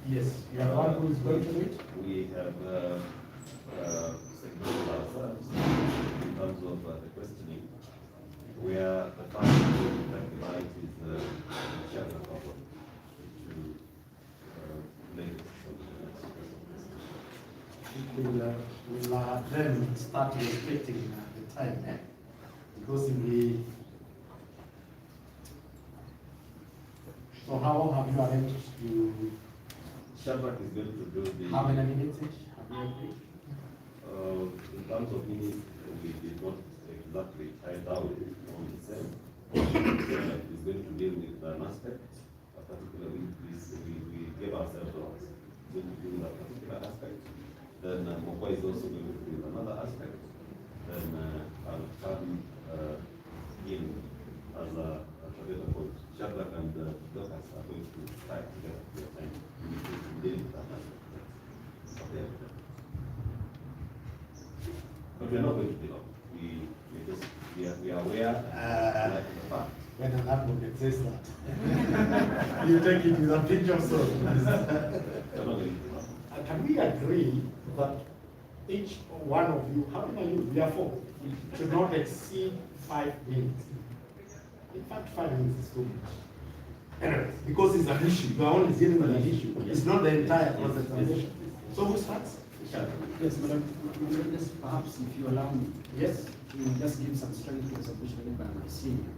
Yes, you are the one who is going to it. We have segmented ourselves in terms of the questioning, where the first right is share the problem to make We'll then start respecting the time, because we. So how long have you arranged to? Shadrach is going to do the. How many minutes each have you agreed? In terms of minutes, we did not exactly tie down on the same. He's going to deal with an aspect, particularly we gave ourselves going to deal with a particular aspect. Then Mokwa is also going to deal with another aspect. Then I'll come in as a called Shadrach and Dorcas are going to tie together their time to deal with that aspect of the evidence. But we are not going to give up. We are aware of the fact. When an advocate says that, you take it with a pinch of salt. We are not going to give up. Can we agree that each one of you, how many are you? We are 4, should not exceed 5 minutes. In fact, 5 minutes is too much. Anyway, because it's an issue, you are only dealing with an issue. It's not the entire process. So who starts? Yes, Madam, just perhaps if you allow me. Yes. We will just give some strength to the submission by my senior.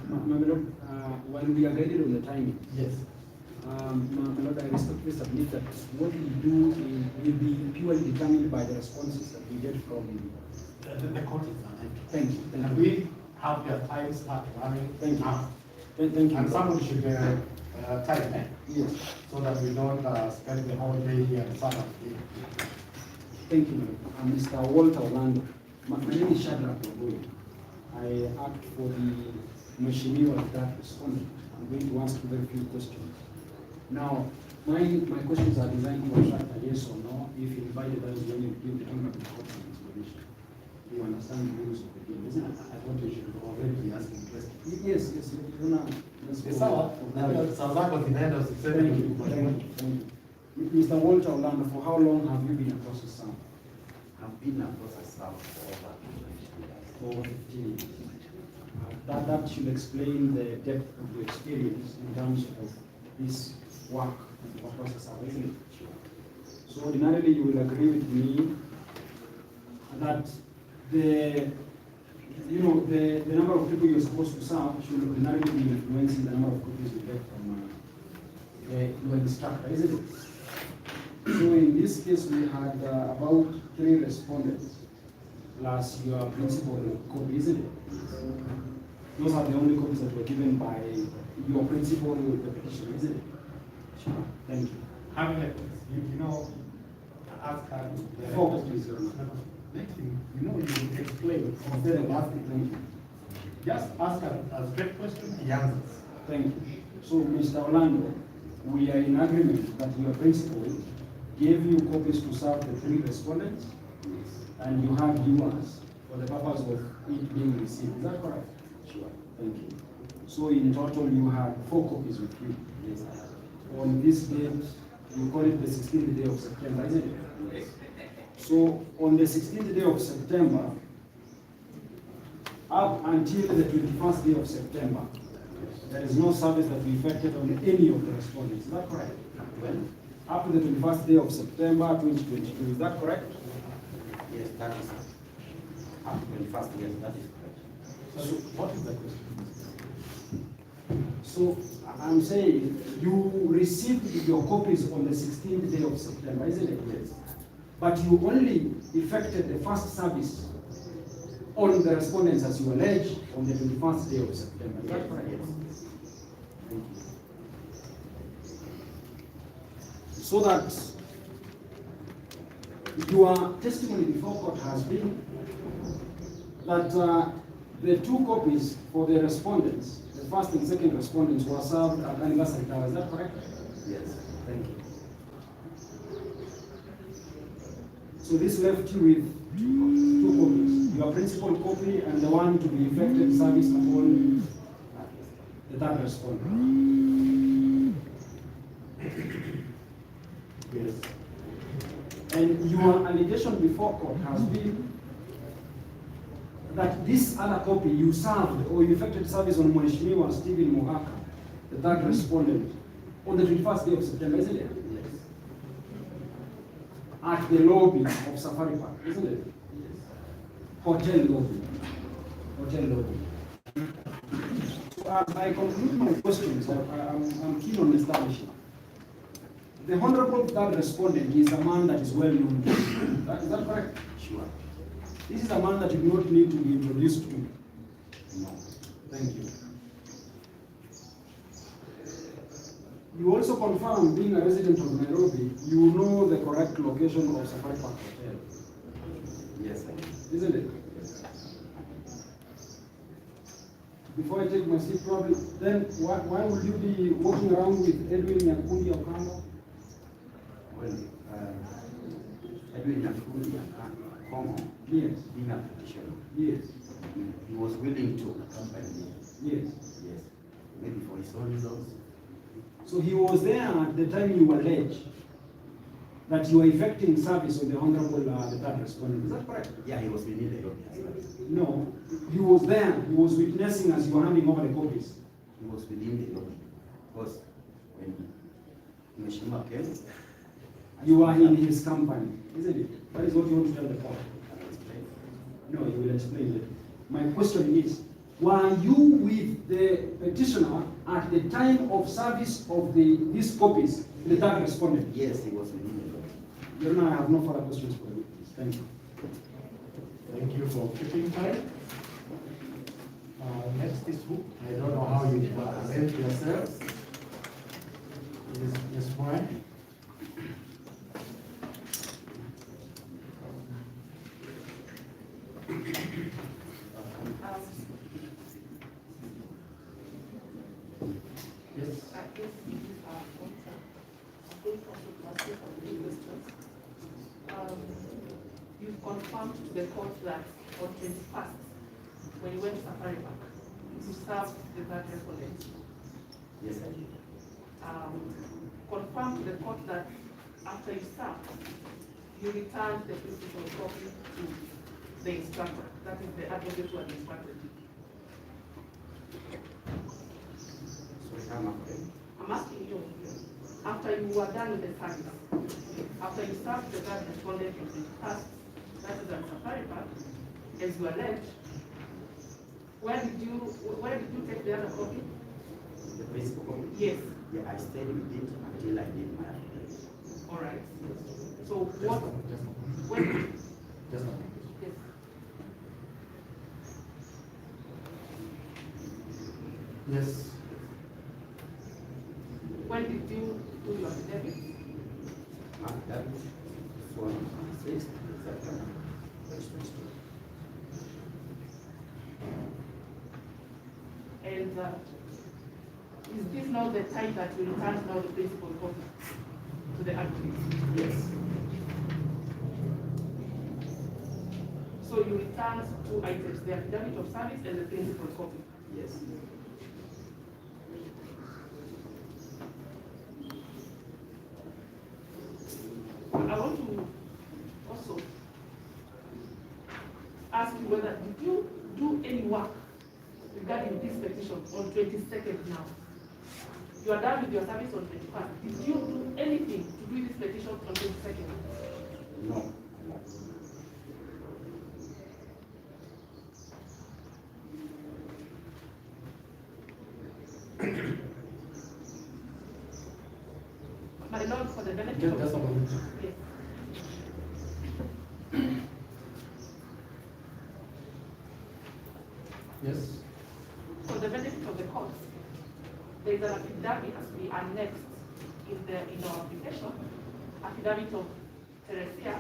My Lord, when we are guided on the timing, yes. My Lord, I respectfully submit that what we do will be purely determined by the responses that we get from the court is done. Thank you. And we have your time start running. Thank you. Now. Thank you. And somebody should time, yes, so that we don't spend the whole day here and Saturday. Thank you, Mr. Walter Orlando. My name is Shadrach Oboy. I act for the Mheshimiwa of that respondent. I'm going to ask you very few questions. Now, my questions are designed to attract a yes or no. If you invited us, when you give the honorable court explanation. You understand the rules of the game, isn't it? I thought you should already be asking questions. Yes, you know. It's sawa. Saa zako zinaenda usiseme kitu kwa Thank you. Mr. Walter Orlando, for how long have you been a process server? I've been a process server for over 15 years. For 15 years. That should explain the depth of your experience in terms of this work of a process server, isn't it? So ordinarily you will agree with me that the number of people you're supposed to serve should ordinarily be influencing the number of copies you get from your instructor, isn't it? So in this case, we had about 3 respondents plus your principal copy, isn't it? Those are the only copies that were given by your principal, the petition, isn't it? Sure. Thank you. How many? You know, ask her. 4 copies, Your Honor. Next thing, you know, you explain instead of asking. Thank you. Just ask her a straight question, he answers. Thank you. So, Mr. Orlando, we are in agreement that your principal gave you copies to serve the 3 respondents, and you have yours for the purpose of it being received. Is that correct? Sure. Thank you. So, in total, you had 4 copies with you. Yes. On this date, you call it the 16th day of September, isn't it? Yes. So, on the 16th day of September, up until the 21st day of September, there is no service that we effected on any of the respondents. Is that correct? Well, up to the 21st day of September 2022. Is that correct? Yes, that is up to 21st, yes, that is correct. So, what is the question? So, I'm saying you received your copies on the 16th day of September, isn't it? Yes. But you only effected the first service on the respondents, as you allege, on the 21st day of September. Is that correct? Yes. Thank you. So that your testimony before court has been that the 2 copies for the respondents, the first and second respondents, were served at anniversary tower. Is that correct? Yes. Thank you. So this left you with 2 copies, your principal copy and the one to be effected service upon the 3rd respondent. And your allegation before court has been that this other copy you served or you effected service on Mheshimiwa Stephen Mohaka, the third respondent, on the 21st day of September, isn't it? Yes. At the lobby of Safari Park, isn't it? Yes. Hotel lobby. Hotel lobby. So as I conclude my questions, I'm keen on establishing. The Honorable third respondent is a man that is well known. Is that correct? Sure. This is a man that you do not need to be introduced to. No. Thank you. You also confirm, being a resident of Nairobi, you know the correct location of Safari Park Hotel. Yes, I do. Isn't it? Yes. Before I take my seat, probably, then why would you be walking around with Edwin Nyakundi Okamba? Well, Edwin Nyakundi Kongo, Yes. being a petitioner, Yes. he was willing to accompany me. Yes. Yes. Maybe for his own reasons. So he was there at the time you allege that you were effecting service on the Honorable the third respondent. Is that correct? Yeah, he was within the lobby as well. No. He was there. He was witnessing as you were handing over the copies. He was within the lobby. Because when Mheshimiwa came, You are in his company, isn't it? That is what you want to tell the court. I explained. No, you will explain it. My question is, were you with the petitioner at the time of service of these copies, the third respondent? Yes, he was within the lobby. Your Honor, I have no further questions for you. Thank you. Thank you for keeping time. Next is who? I don't know how you present yourselves. Yes, why? Yes. You confirmed to the court that on 21st, when you went to Safari Park, you served the third respondent. Yes, I did. Confirmed to the court that after you served, you returned the principal copy to the instructor. That is the advocate who had instructed you. So I'm afraid. I'm asking you, after you were done with the service, after you served the third respondent on the past, that is at Safari Park, as you alleged, where did you take the other copy? The principal copy? Yes. Yeah, I stayed with it until I did my application. All right. So what? When? Just Yes. Yes. When did you do your affidavit? That was 6th September. And is this now the time that you returned now the principal copy to the advocate? Yes. So you returned two items, the affidavit of service and the principal copy. Yes. I want to also ask you whether did you do any work regarding this petition on 22nd now? You are done with your service on 21st. Did you do anything to do this petition on 22nd? No. My Lord, for the benefit Just, of just a moment. yes. Yes. For the benefit of the court, there is an affidavit has to be annexed in our application, affidavit of Teresia,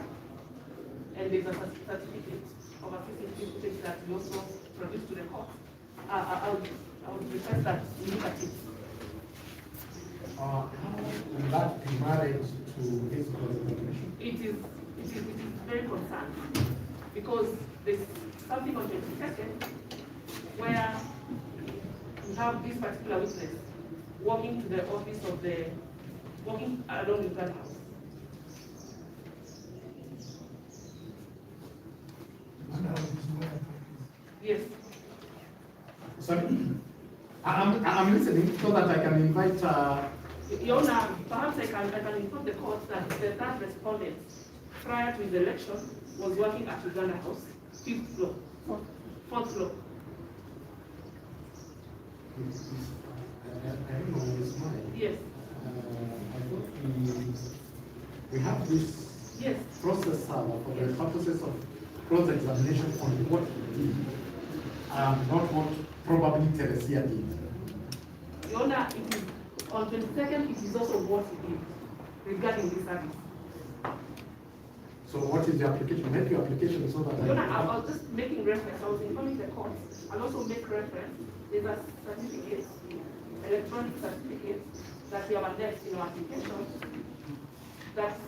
and there's a certificate of assistance that we also produced to the court. I would request that we look at it. How will that be married to his qualification? It is very concerned because there's something on 22nd where we have this particular witness walking to the office of walking along the gun house. Yes. Sorry? I'm listening so that I can invite, Your Honor, perhaps I can inform the court that the third respondent, prior to his election, was working at Uganda House, 5th floor, 4th floor. I don't know his mind. Yes. I thought we have this Yes. process for the purposes of cross-examination on what he did, not what probably Teresia did. Your Honor, it is on 22nd, it is also what he did regarding this service. So what is the application? Make your application so that Your Honor, I was just making reference, I was informing the court, I'll also make reference, there's a certificate, electronic certificate that we have annexed in our application that's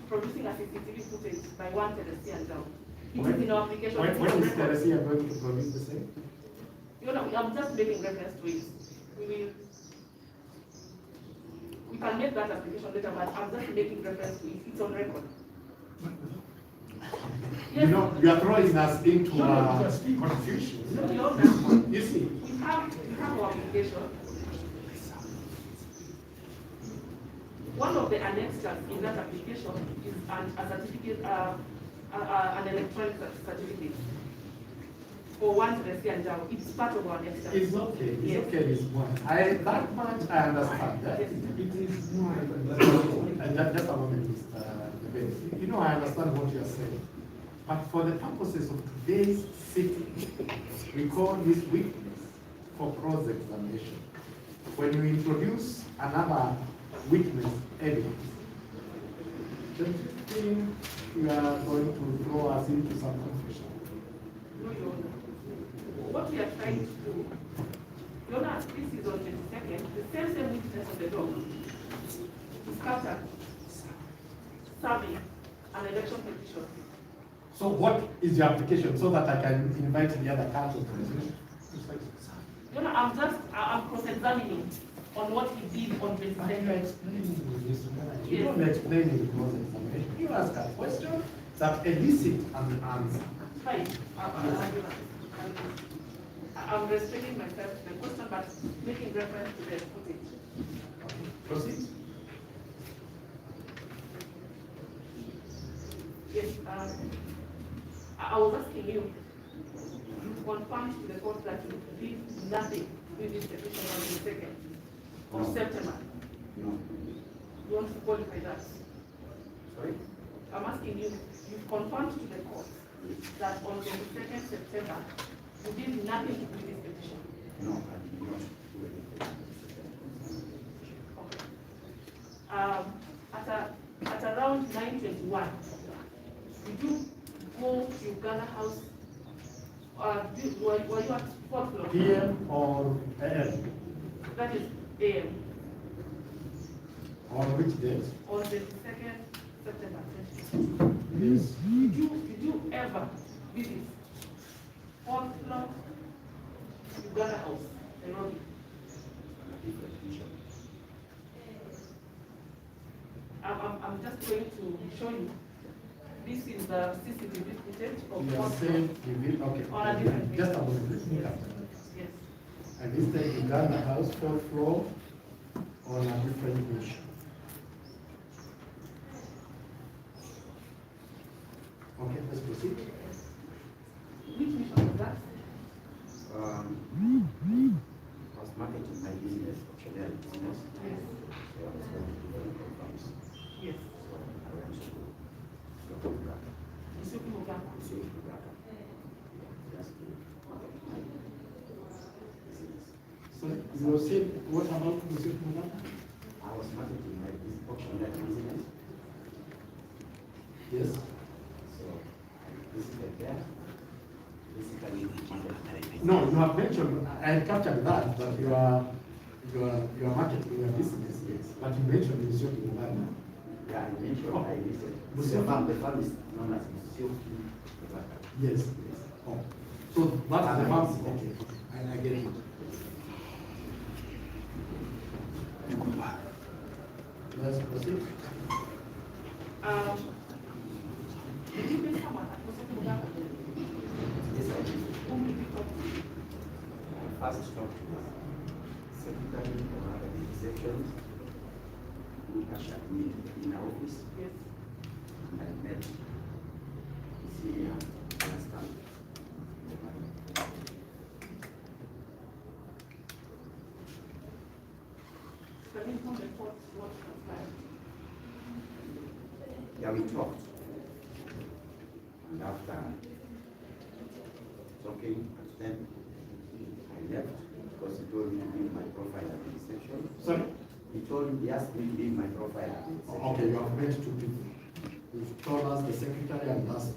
producing a CCTV footage by one Teresia and down. It is in our application. When it's on is record. Teresia going to produce the same? Your Honor, I'm just making reference to it. We can make that application later, but I'm just making reference to it. It's on record. You know, you are throwing us into No, confusion. Your Honor, You see, we have our application. One of the annexes in that application is a certificate, an electronic certificate for one Teresia and down. It's part of our annexure. it's okay, it's Yes. okay, it's one. That much I understand. That Yes. it is not. And just a moment, Mr. Debate. You know, I understand what you are saying. But for the purposes of today's sitting, we call this witness for cross-examination. When you introduce another witness evidence, don't you think you are going to throw us into some confusion? No, Your Honor. What we are trying to do, Your Honor, this is on the 22nd, the same witness on the door is captured serving an election petition. So what is your application so that I can invite the other counsel to listen? Your Honor, I'm cross-examining on what he did on the You are 22nd. explaining this. You don't explain it cross examination. You ask a question that elicits an answer. Fine. I'm restricting myself to the question, but making reference to the footage. Proceed. Yes, I was asking you, you confirmed to the court that you did nothing with this petition on the 2nd of September. No. You want to qualify that? Sorry? I'm asking you, you confirmed to the court that on the 2nd September, you did nothing with this petition. No, I did not do anything. Okay. At around 9:21, did you go to Uganda House? Were you at 4th floor? PM or AM? That is AM. On which date? On the 2nd September 2022. Yes. Did you ever visit 4th floor Uganda House, Nairobi? I'm just going to show you. This is the CCTV footage of You are 4th saying, floor. okay. On a different Just a page. moment, let me come. Yes. And this time Uganda House, 4th floor, on a different mission. Okay, let's proceed. Which mission was that? I was marketing my business, Chanel business. Yes. So I was going to different programs. Yes. So I went to Uganda. Isuki Muganga. To Uganda. Just to my business. So you were saying, what about Monsieur Muganga? I was marketing my Chanel business. Yes. So I visited there. Basically, No, you have mentioned, I had captured that you are marketing your business, yes. But you mentioned Monsieur Muganga. yeah, I mentioned I visited. Monsieur- The farm is known as Monsieur Uganda. Yes. Oh. So that's the farm, okay, I get it. Let's proceed. Did you meet someone at Isuki Muganga? Yes, I did. Whom did first talked to the secretary of other sections who ushered me in our office. Yes. And I met the senior assistant. Can you inform the court what transpired? Yeah, we talked. And after talking at them, I left because he told me to leave my profile at the reception. Sorry? He asked me to leave my profile at the reception. Okay, you have met two people. You've told us the secretary and us,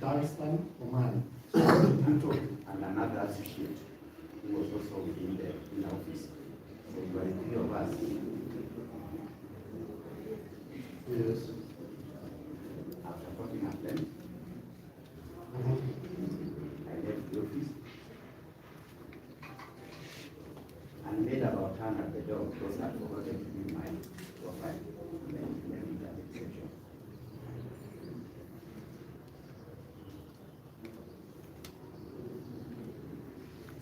Darstan Oman. So what did you told? And another associate who was also in the office. So we were three of us. Yes. After talking at them, Mhm. I left the office and made about turn at the door because I forgot to give my profile and then left it at the reception.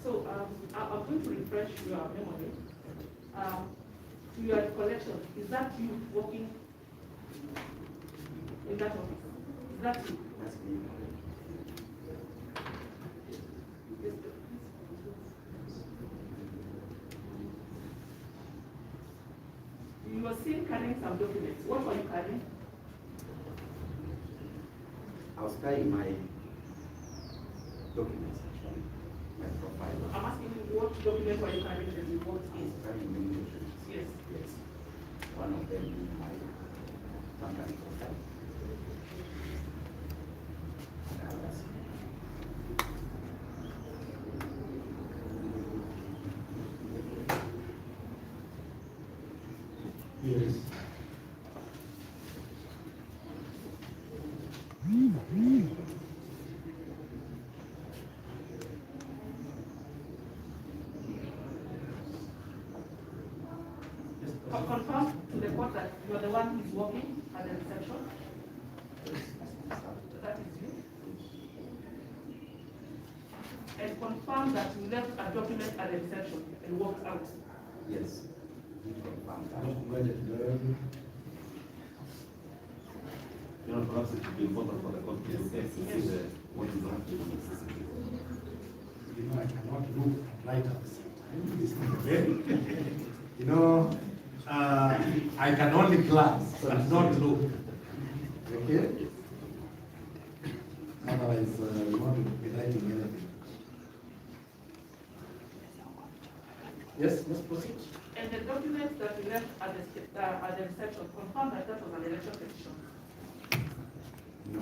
So I'm going to refresh your memory. Your recollection, is that you working in that office? Is that you? That's me. Yes. You were seen carrying some documents. What were you carrying? I was carrying my documents, actually, my profile. I'm asking you what document were you carrying and you worked I in? was carrying many documents. Yes. Yes. One of them being my company profile. And others. Yes. Confirm to the court that you are the one who is working at the reception. That is you. And confirm that you left a document at the reception and walked out. Yes. Confirm that. You know, perhaps it would be important for the court to see what is happening in the CCTV. You know, I cannot look and write at the same time. It's not very, you know, I can only glance, but not look. Okay? Otherwise, we won't be writing anything. Yes, let's proceed. And the documents that you left at the reception, confirm that that was an election petition. No.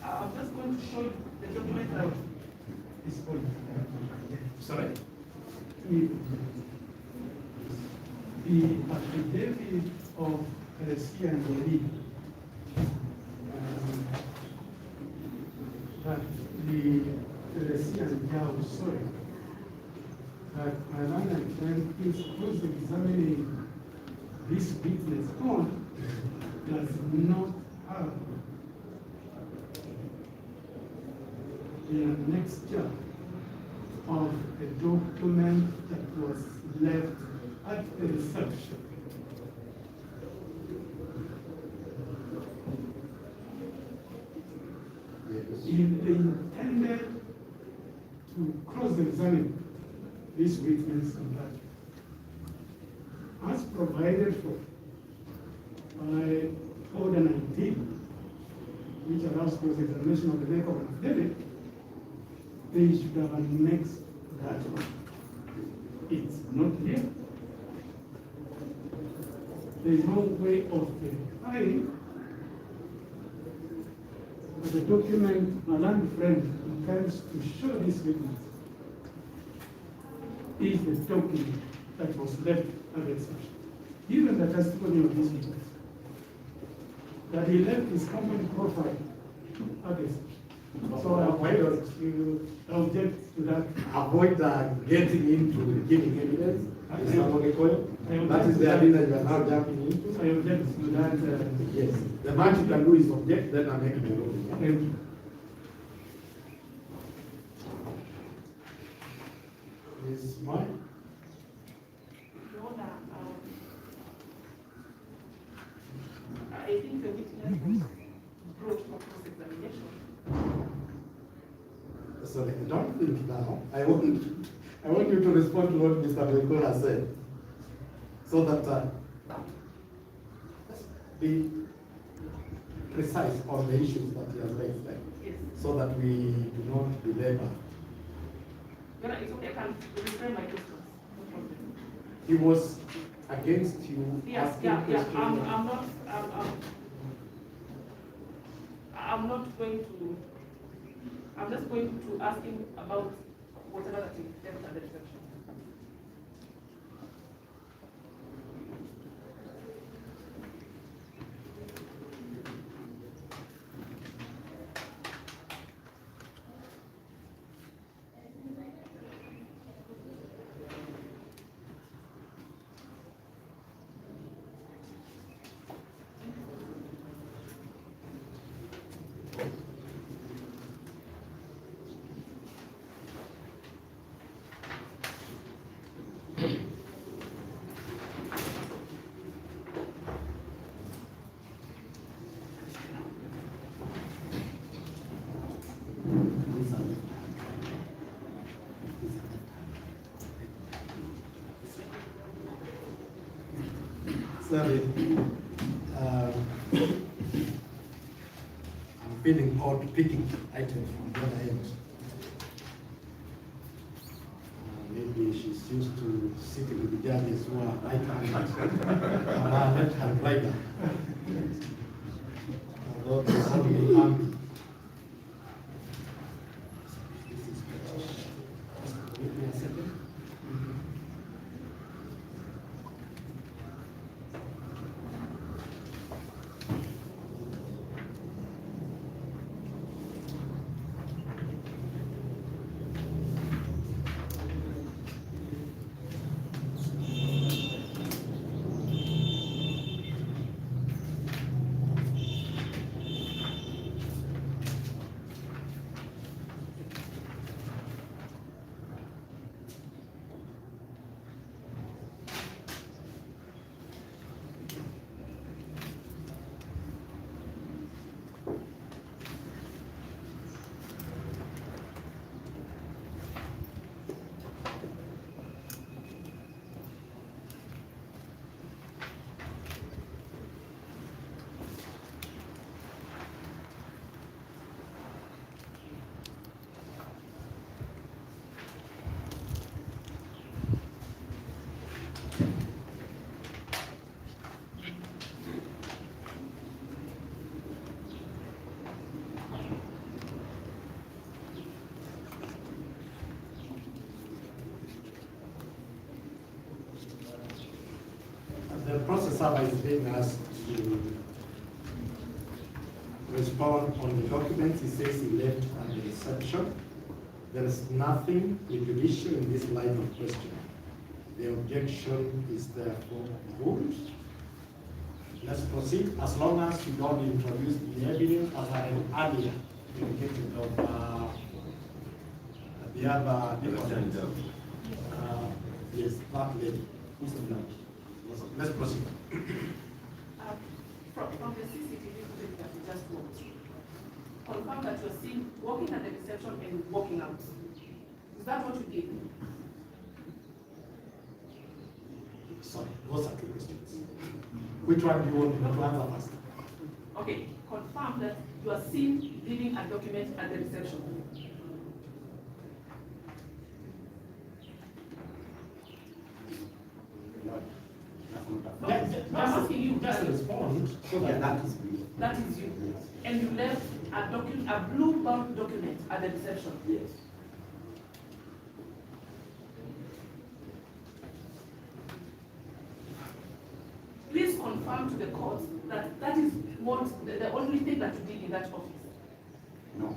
I'm just going to show you the document that This point. Sorry? The affidavit of Teresia and Lee, that the Teresia and Yao, sorry, that my man and friend is cross-examining this witness on does not have the annexure of a document that was left at the reception. They intended to cross-examine this witness on that. As provided for by Order 19, which allows cross-examination of the make of an affidavit, they should have annexed that one. It's not here. There is no way of verifying that the document my land friend intends to show this witness is the document that was left at the reception. Given the testimony of this witness, that he left his company profile at the reception. So I avoid to object to that. Avoid getting into giving evidence. Is that what they call it? That is the arena you are now jumping into. I object to that. Yes. The match you can do is object, then I make the ruling. Thank you. Is mine? Your Honor, I think the witness brought for cross-examination. Sorry, I don't think now. I want you to respond to what Mr. Beko has said. So that be precise on the issues that he has raised there. Yes. So that we do not belabor. Your Honor, it's okay, I can reframe my questions. No problem. He was against you Yes, asking yeah. questions. I'm not going to, I'm just going to ask him about whatever that he left at the reception. Sorry. I'm feeling odd picking items from the other end. Maybe she's used to sitting with the judges who are right-hand left-hand rider. Although they call me army. Give me a second. The process server is being asked to respond on the documents. He says he left at the reception. There is nothing prejudicial in this line of questioning. The objection is therefore ruled. Let's proceed, as long as you don't introduce the evidence as I earlier indicated of the other department. Yes, that lady. Mr. Blank. Let's proceed. From the CCTV footage that we just watched, confirm that you're seen walking at the reception and walking out. Is that what you did? Sorry, those are two questions. Which one do you want to answer first? Okay, confirm that you are seen leaving a document at the reception. No, I'm asking you. Just respond. So Yeah, that that is me. That is you. And you left a blue bound document at the reception. Yes. Please confirm to the court that that is what the only thing that you did in that office. No.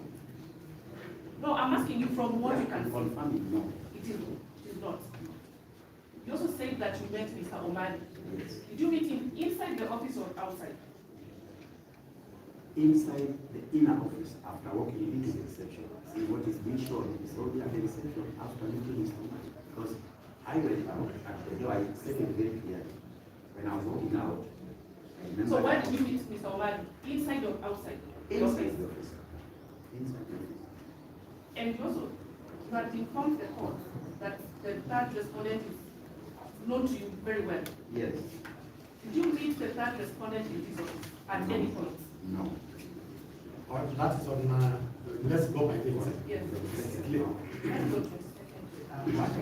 No, I'm asking you from what you can see. Confirming, no. It is not. You also said that you met Mr. Omani. Yes. Did you meet him inside the office or outside? Inside the inner office, after walking into the reception, see what is being shown is only at the reception after meeting Mr. Omani. Because I went out at the door, I said it very clearly. When I was walking out, I remember. So where did you meet Mr. Omani? Inside or outside? The Inside office? the office. Inside the office. And you also, you had informed the court that the third respondent is known to you very well. Yes. Did you meet the third respondent in this office at any point? No. Or that is on, let's go by things. Yes. It's clear. Let's go to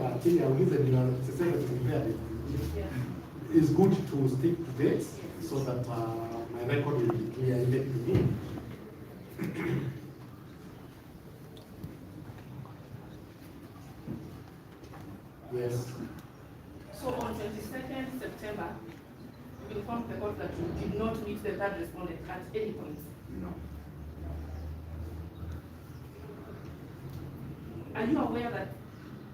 Actually, I will use the secretary to prepare it. yeah. It's good to stick to dates so that my record will be clear even to me. Yes. So on 22nd September, you informed the court that you did not meet the third respondent at any point. No. Are you aware that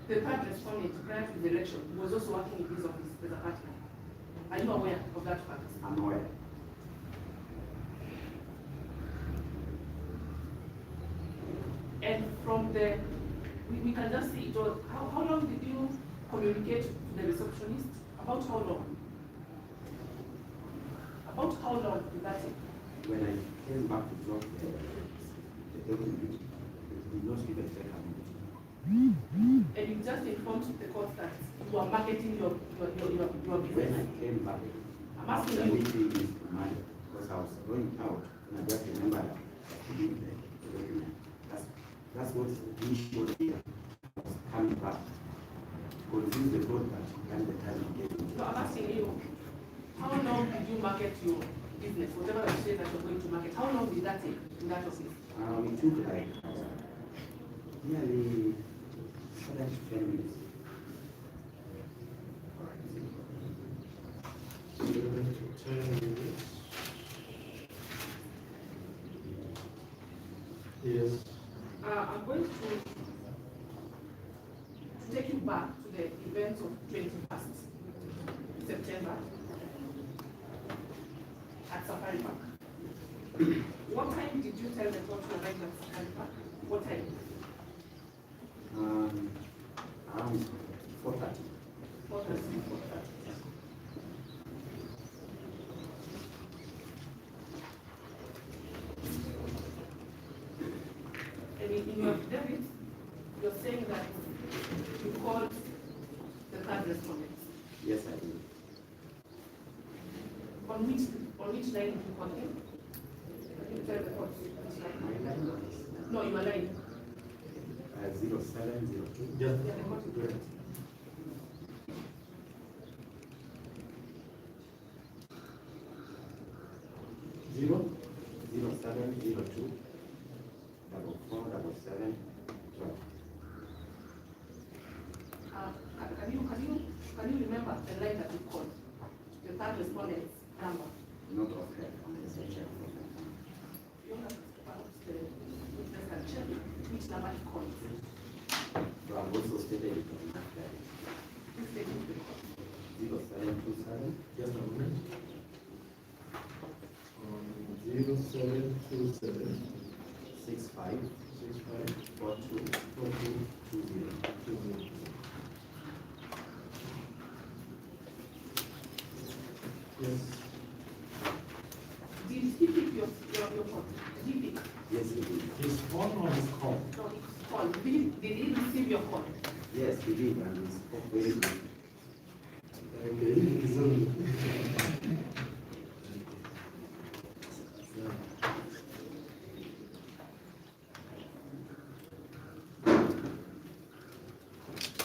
the third respondent prior to the election was also working in his office as a partner? Are you aware of that fact? I'm aware. And from the, we can just see it all. How long did you communicate to the receptionist? About how long? About how long did that take? When I came back to drop the document, it did not even take a minute. And you just informed the court that you are marketing your When business. I came back, I'm after asking you. meeting Mr. Mali, because I was going out, and I just remembered that I didn't take the document. That's what the issue here. I was coming back, confused the court that and the time I gave So I'm asking you, how long did you market your business? Whatever you say that you're going to market, how long did that take in that office? We took like nearly 7 to 10 minutes. 7 to 10 minutes. Yes. I'm going to take you back to the events of 21st September at Safari Park. What time did you tell the court to arrive at Safari Park? What time? Around 4:30. 4:30. And in your affidavit, you're saying that you called the third respondent. Yes, I did. On which line did you call him? Can you tell the court which line? My line was No, your line. 0702. Yes. Yeah, the court is correct. Zero. 0702 4477 12. Can you remember the line that you called? The third respondent's number? Not okay on the section. You have the witness can check which number he called. So I've also stated it on that line. Please take it to the court. 0727 Just a moment. 0727 65 65 42 42 20. Yes. Did he pick your call? Did he pick? Yes, he did. His phone or his call? No, his call. Did he receive your call? Yes, he did, and he spoke very good. Okay. So,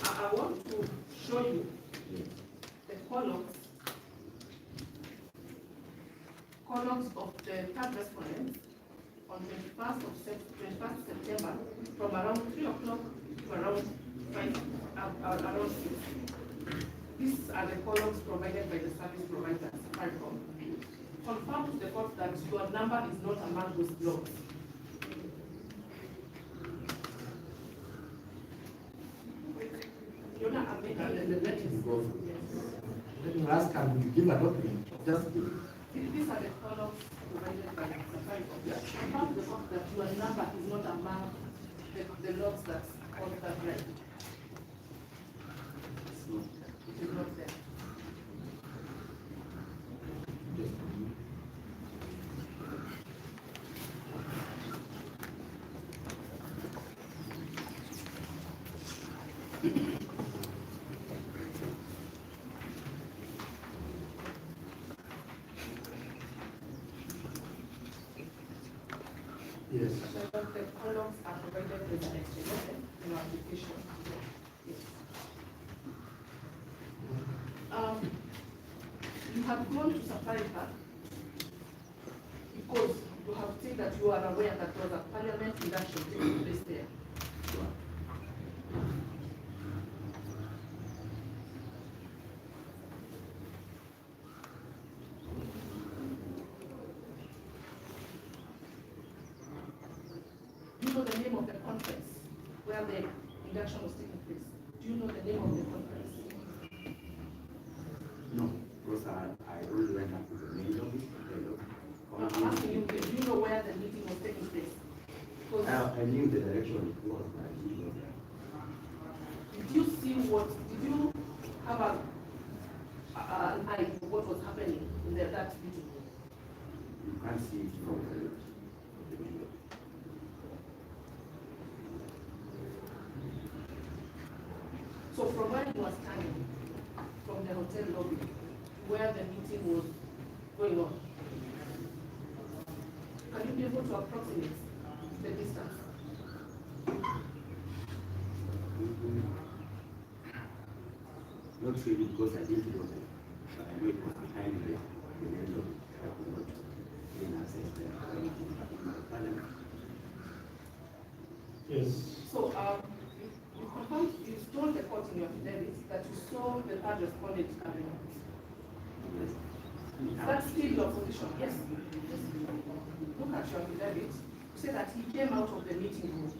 I want to show you Yes. the columns of the third respondent on 21st September from around 3 o'clock to around 5, around 6. These are the columns provided by the service provider, Safaricom. Confirm to the court that your number is not among those blocks. You're not making in the letters. Because Yes. when you ask and you give a document, just give it. These are the columns provided by the Secretary of State. Confirm the fact that your number is not among the lots that cause that red. It is not there. Yes. So the columns are provided with an explanation in our application. Yes. You have gone to Safari Park because you have said that you are aware that there was a parliament election taking place there. Do you know the name of the conference where the election was taking place? Do you know the name of the conference? No, because I only went up to the main office. I'm asking you, do you know where the meeting was taking place? Because I knew the direction it was, but I didn't know that. did you see what, did you have an eye for what was happening in that meeting? You can't see it from the main office. So from where you were standing, from the hotel lobby, where the meeting was going on, can you be able to approximate the distance? Not really because I didn't know that. But I know it was behind the main office. I could not gain access there or anything in the parliament. Yes. So you confirmed, you told the court in your affidavit that you saw the third respondent coming out. Yes. That's still your position, yes. Look at your affidavit. You say that he came out of the meeting room.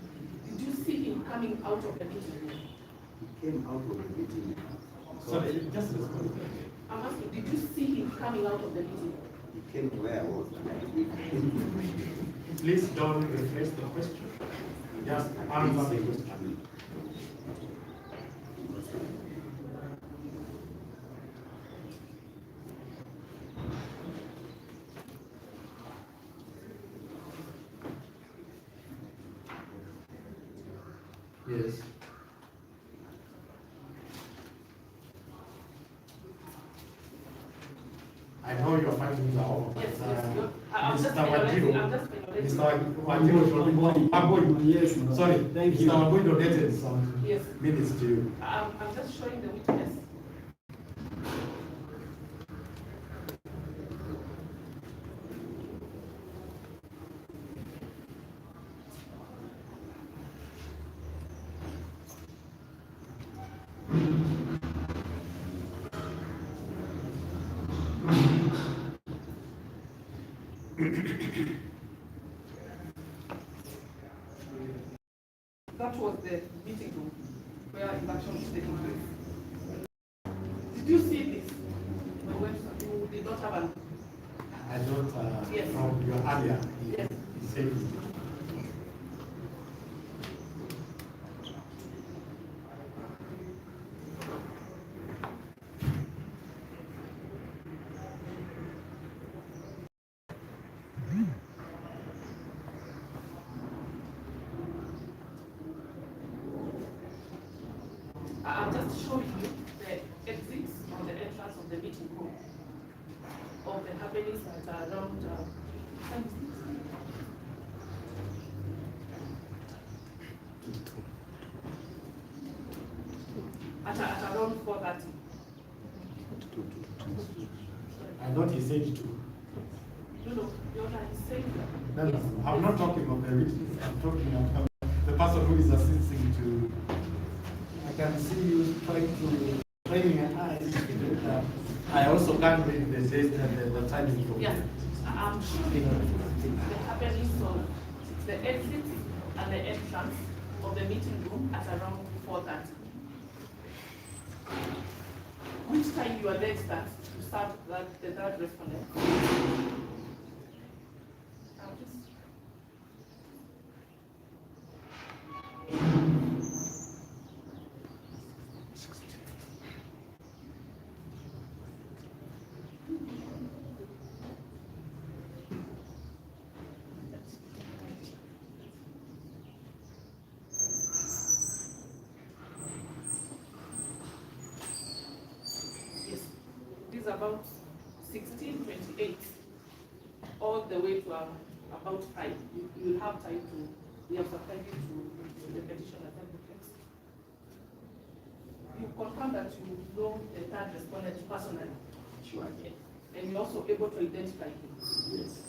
Did you see him coming out of the meeting room? He came out of the meeting. Sorry, just respond. I'm asking, did you see him coming out of the meeting room? He came to where I was and I did. Please don't rephrase the question. Just answer the question. Yes. I know your findings are over. Yes, but, yes. I'm just Mr. speculating. I'm Wajiro, just speculating. Mr. Wajiro, Yes, no. sorry, Thank Mr. you. Wajiro donated some Yes. minutes to you. I'm just showing the witness. That was the meeting room where election was taking place. Did you see this? The website, you did not have an. I don't, Yes. from your earlier, Yes. he said it. I'm just showing you the exits or the entrance of the meeting room of the happenings that are around. At around 4:30. I thought he said two. No, you're not saying that. No, no, I'm not talking of the witness, I'm talking about the person who is assisting to. I can see you trying to train your eyes. I also can't read the date and the timing from Yeah, there. I'm showing the happenings of the exit and the entrance of the meeting room at around 4:30. which time you are then start to serve the third respondent. I'll just- Yes, this is about 16:28, all the way to about 5. You will have time to, we have supplied it to the petition at every place. You confirm that you know the third respondent personally, Sure. and you're also able to identify him. Yes.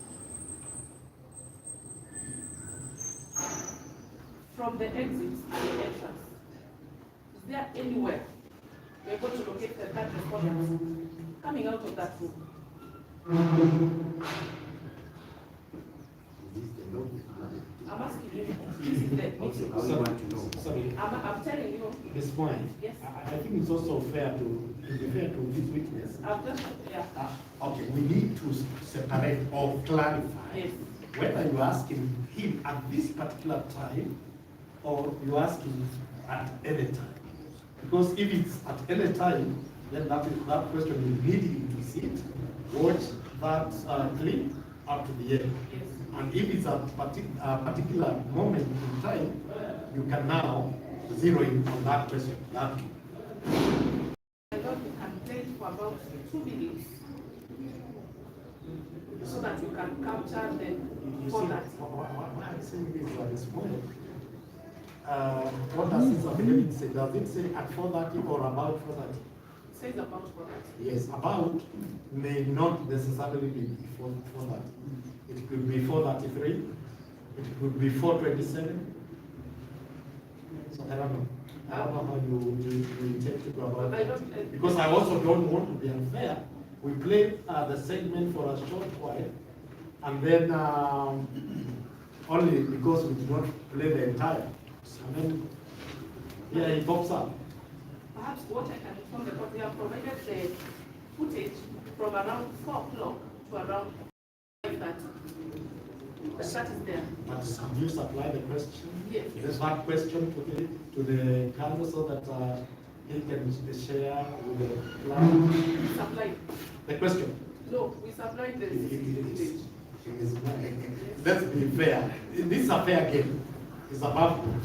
From the exits and the entrance, is there anywhere you're able to locate the third respondent coming out of that room? Is this the law? I'm asking you, this is the Also, meeting. I would want to know. Sorry, I'm telling you, this point. Yes. I think it's also fair to be fair to this witness. I've just, yeah, Okay, we need to separate or clarify yes. whether you're asking him at this particular time or you're asking at any time. Because if it's at any time, then that question will need him to sit, watch that clip up to the end. Yes. And if it's a particular moment in time, you can now zero in on that question. That I thought you can play it for about 2 minutes so that you can capture the you see, format. why I'm saying this at this point. What does this affidavit say? Does it say at 4:30 or about 4:30? It says about format. Yes, about may not necessarily be before 4:30. It could be 4:33. It could be 4:27. So I don't know. I don't know how you intend to go about I it. don't, Because I also don't want to be unfair. We played the segment for a short while, and then only because we did not play the entire. And then, yeah, it pops up. Perhaps what I can inform the court, they have provided the footage from around 4 o'clock to around 5:30. The chat is there. But have you supply the question? Yes. Is that question to the council so that he can share with the plan? We supplied. The question. No, we supplied the footage. Let's be fair. This is a fair game. It's above board.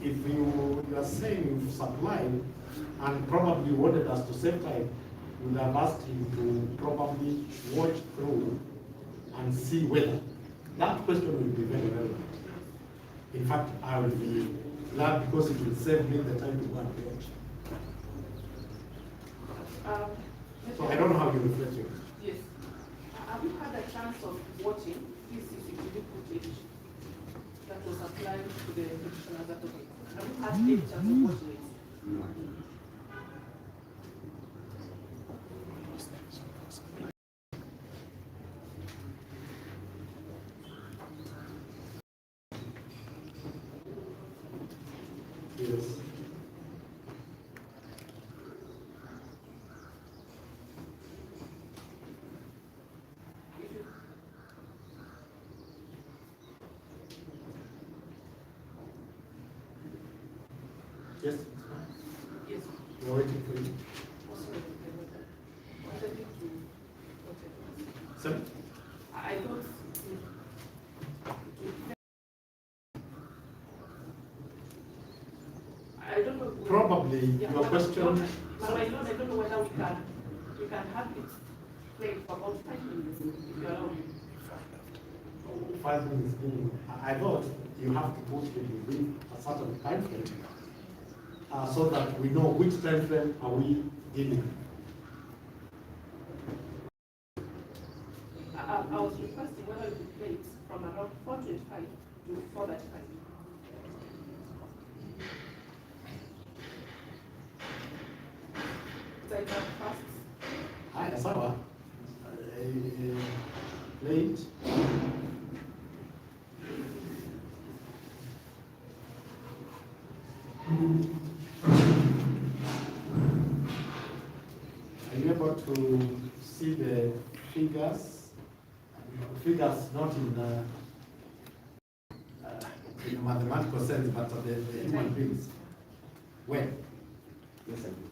If you are saying you've supplied and probably wanted us to save time, we would have asked him to probably watch through and see whether that question will be very relevant. In fact, I will be glad because it will save me the time to go and watch. So I don't know how you reflect it. Yes. Have you had a chance of watching this CCTV footage that was applied to the petitioner's advocate? Have you had any chance of watching it? No. Yes. Yes. Yes. We're waiting for you. Sir? I don't. I don't know. Probably Yeah, your but- question. But my lord, I don't know whether we can have it played for about 5 minutes if you allow me. 5 minutes. I thought you have to put it within a certain time frame so that we know which time frame are we dealing. I was requesting whether we could play it from around 4:25 to 4:35. Is that fast? Haya, sawa. Late. to see the figures not in a mathematical sense, but the human beings. When? Yes, I do.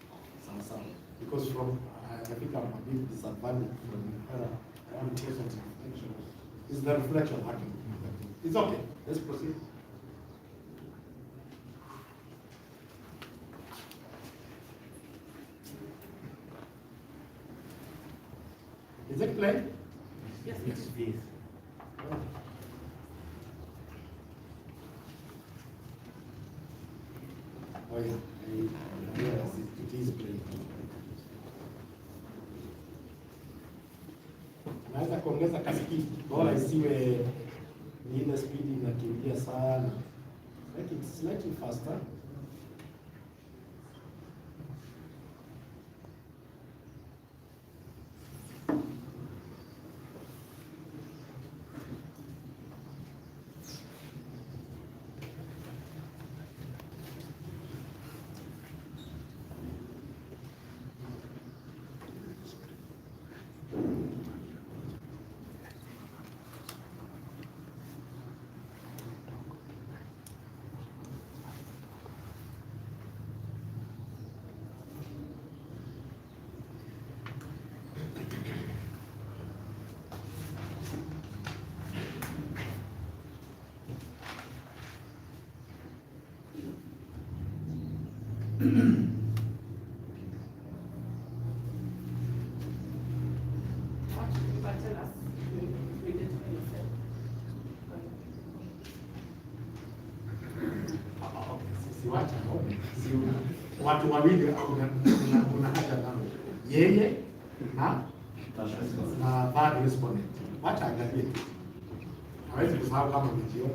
Some. Because from, I think I'm a bit disadvantaged from one person's reflection. Is the reflection happening? It's okay, let's proceed. Is it clear? Yes. Yes. Oh yeah, yes, it is clear. Naweza kuongeza kasi bora isiwe ni ile speed inakimbia sana. Make it slightly faster. What you can tell us, you identify yourself. Siwacha si watu wawili una haja nao, yeye na third respondent. Wacha angalie, hawezi kusahau kama mjiona.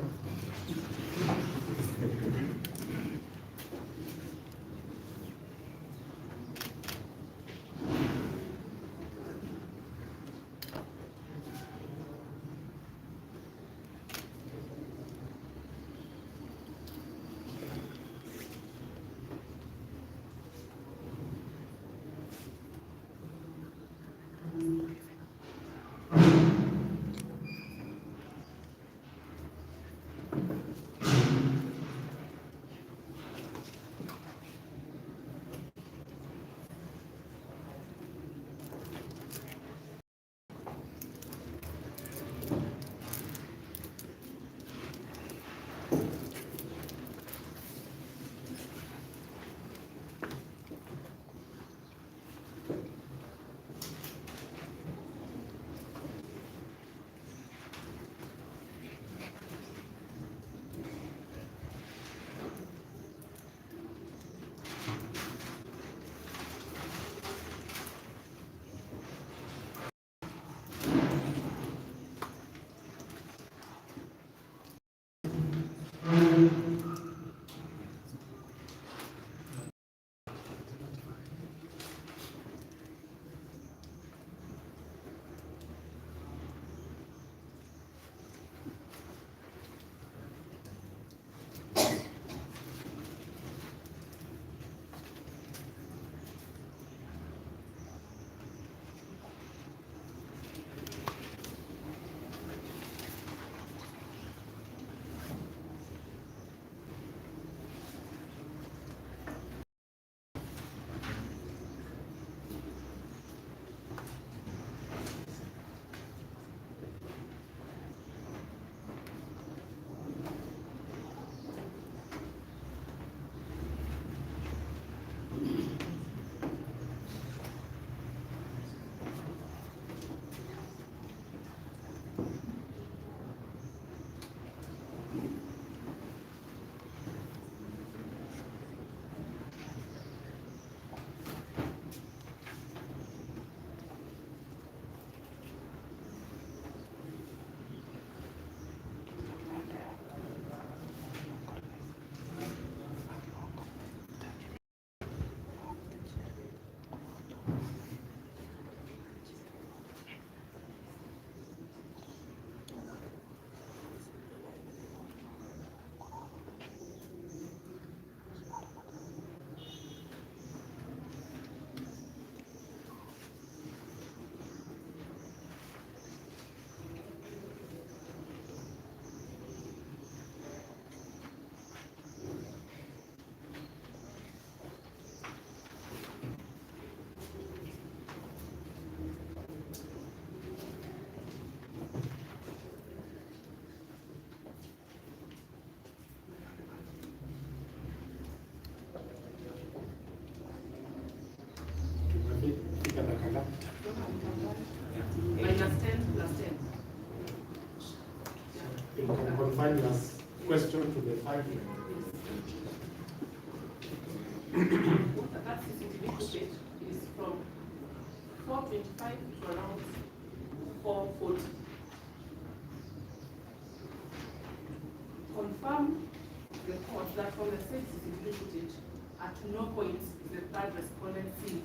Minus 10 plus 10. You can confine your question to the 5 minutes. That CCTV footage is from 4:25 to around 4:40. Confirm the court that from the said CCTV footage, at no point is the third respondent seen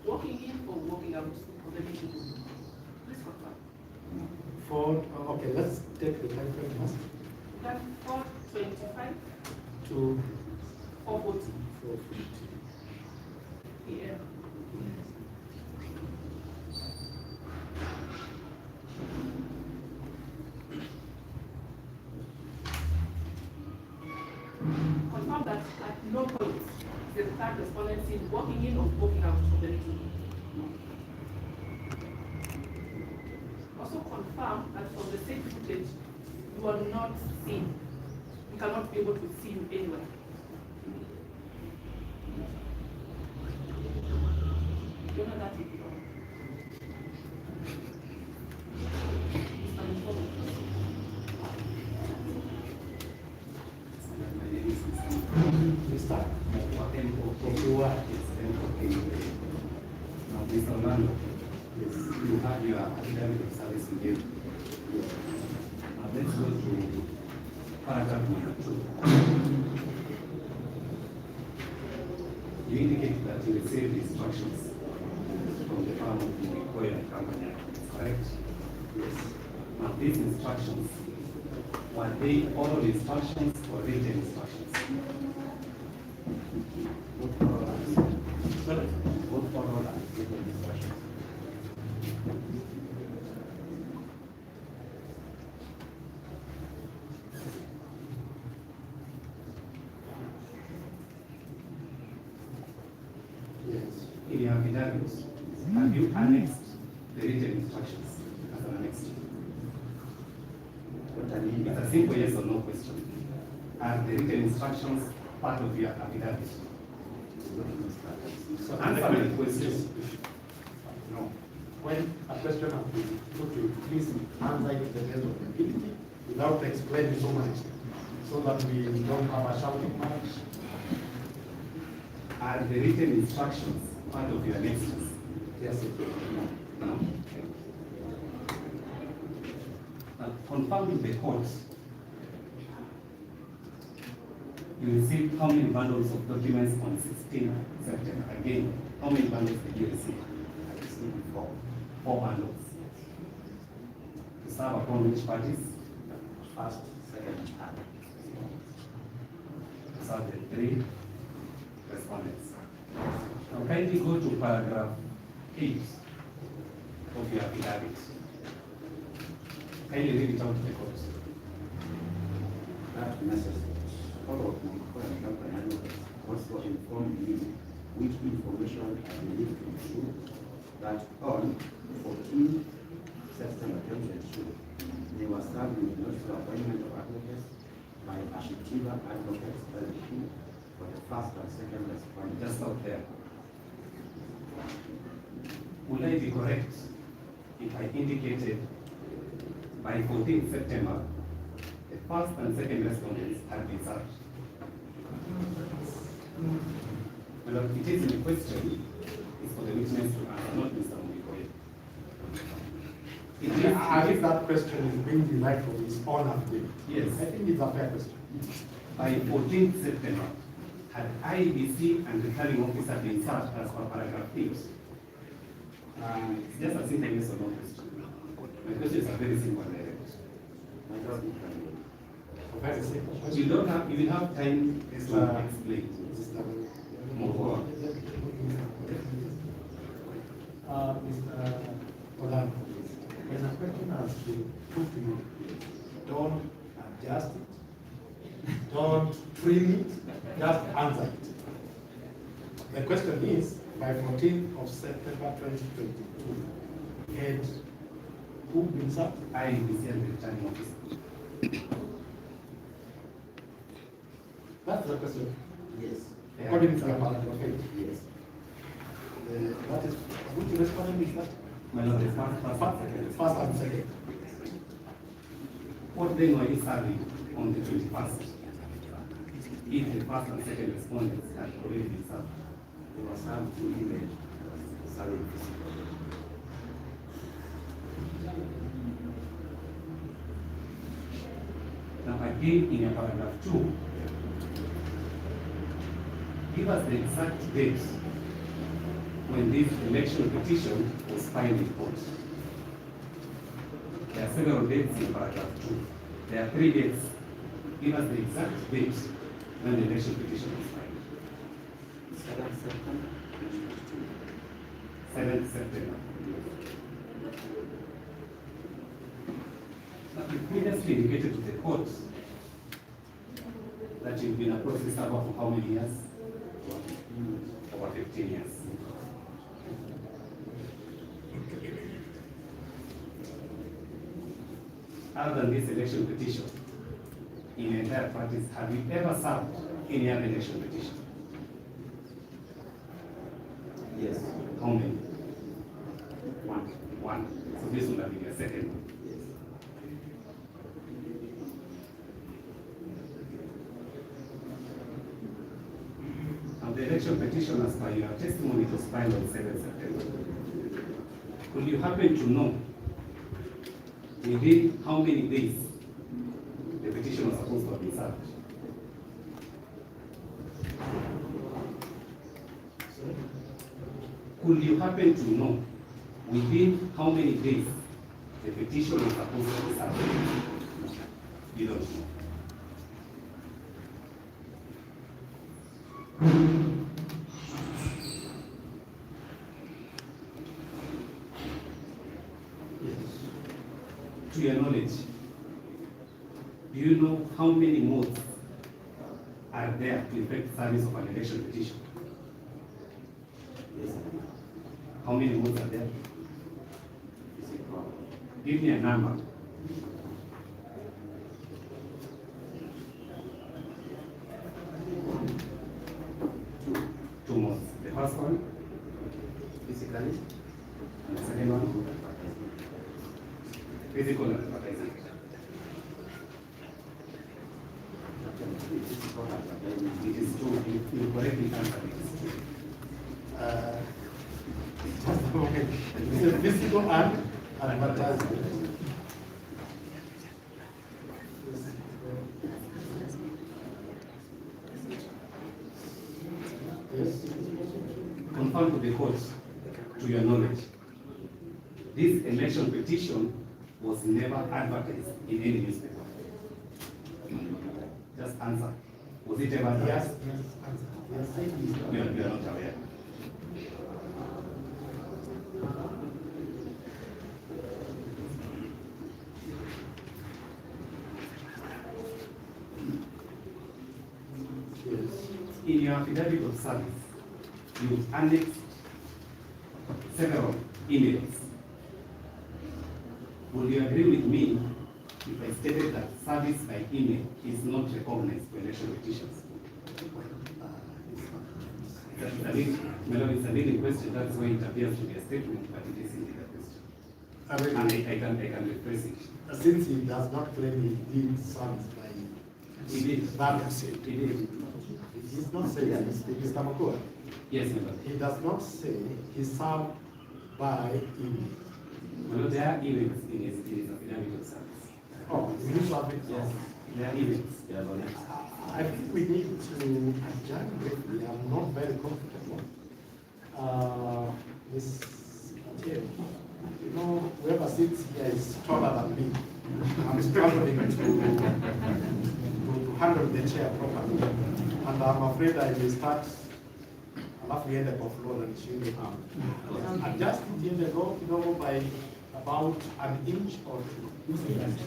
walking in or walking out of the meeting room. Please confirm. Okay, let's take the time frame first. That 4:25 To 4:40 4:50. p.m. Confirm that at no point is the third respondent seen walking in or walking out of the meeting room. Also confirm that from the same footage, you are not seen. We cannot be able to see you anywhere. You know that is wrong. Mr. Mugirango. Mr. Now, Mr. Orlando, you have your academic service with you. Now, let's go to paragraph number 2. You indicate that you received instructions from the farm of the Koya company, correct? Yes. Now, these instructions, were they oral instructions or written instructions? Both oral and Sorry? both oral and written instructions. Yes. In your affidavit, have you annexed the written instructions as an annex? What I mean, it's a simple yes or no question. Are the written instructions part of your affidavit? So Answer my question. No. When a question has been put to you, please answer it to the best of your ability without explaining so much, so that we don't have a shouting match. Are the written instructions part of your annexes? Yes, it is. No. Confirm with the court, you received how many bundles of documents on 16th September? Again, how many bundles did you receive? I received 4. 4 bundles. To serve upon which parties? First, second, and third. To serve the 3 respondents. Now kindly go to paragraph 8 of your affidavit. Kindly read it out to the court. That message, all of my current company advocates also informed me which information I believe to be true, that on 14 September 2022, they were served with notice of appointment of advocates by Ashitiva Advocates LLP for the first and second respondent. Just stop there. Would I be correct if I indicated by 14 September, the first and second respondents had been served? Well, it is in question, is for the witness to answer, not Mr. Mugikoye. I think that question is being derived from his own affidavit. Yes. I think it's a fair question. By 14 September, had IBC and returning officer been served as per paragraph 8? It's just a simple yes or no question. My questions are very simple and direct. Very simple You question. don't have, you will have time to explain. Move on. Mr. Orlando, when a question has been put to you, don't adjust it, don't trim it, just answer it. The question is, by 14th of September 2022, had who been served? IBC and returning officer. That's the question. Yes. According to the paragraph 8. Yes. That is, which respondent is that? My lord, the first First and second. What then were you serving on the 21st? If the first and second respondents had already been served. They were served to email, serving physically. Now again, in your paragraph 2, give us the exact date when this election petition was filed in court. There are several dates in paragraph 2. There are 3 dates. Give us the exact date when the election petition was filed. 7th September. 7th September. Now, you previously indicated to the court that you've been a process server for how many years? Over 15 years. Other than this election petition, in entire practice, have you ever served any other election petition? Yes. How many? One. One. So this would have been your second one. Yes. Now the election petition, as per your testimony, was filed on 7th September. Could you happen to know within how many days the petition was supposed to have been served? Could you happen to know within how many days the petition was supposed to be served? You don't know. To your knowledge, do you know how many modes are there to effect service of an election petition? Yes. How many modes are there? Physical. Give me a number. Two modes. The first one, Physically. and the second one, physical and advertising. Physical advertising. It is true. You correctly answered it. It is true. Just a moment. It's a physical and advertising. Yes. Confirm to the court, to your knowledge, this election petition was never advertised in any newspaper. Just answer. Was it ever advertised? Yes, answer. Yes, You are not aware. In your affidavit of service, you annexed several emails. Would you agree with me if I stated that service by email is not recognized for election petitions? It's a leading question, that's why it appears to be a statement, but it is indeed a question. And I can rephrase it. Since he does not claim he did service by He did. that, He did. he's not saying this, Mr. Makua. Yes, Madam. He does not say he served by email. Well, there are emails in his affidavit of service. Oh, is this what it Yes, is? there are emails. I think we need to adjourn briefly. I'm not very comfortable. Ms. Atieno, you know, whoever sits here is taller than me. I'm struggling to handle the chair properly. And I'm afraid I may start, alafu iende kwa floor na nishinde hapo. Adjust iende kidogo by about an inch or two,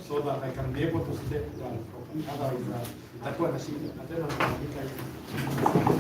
so that I can be able to step down properly. Otherwise, itakuwa na shida. Na tena tunaandika hivi.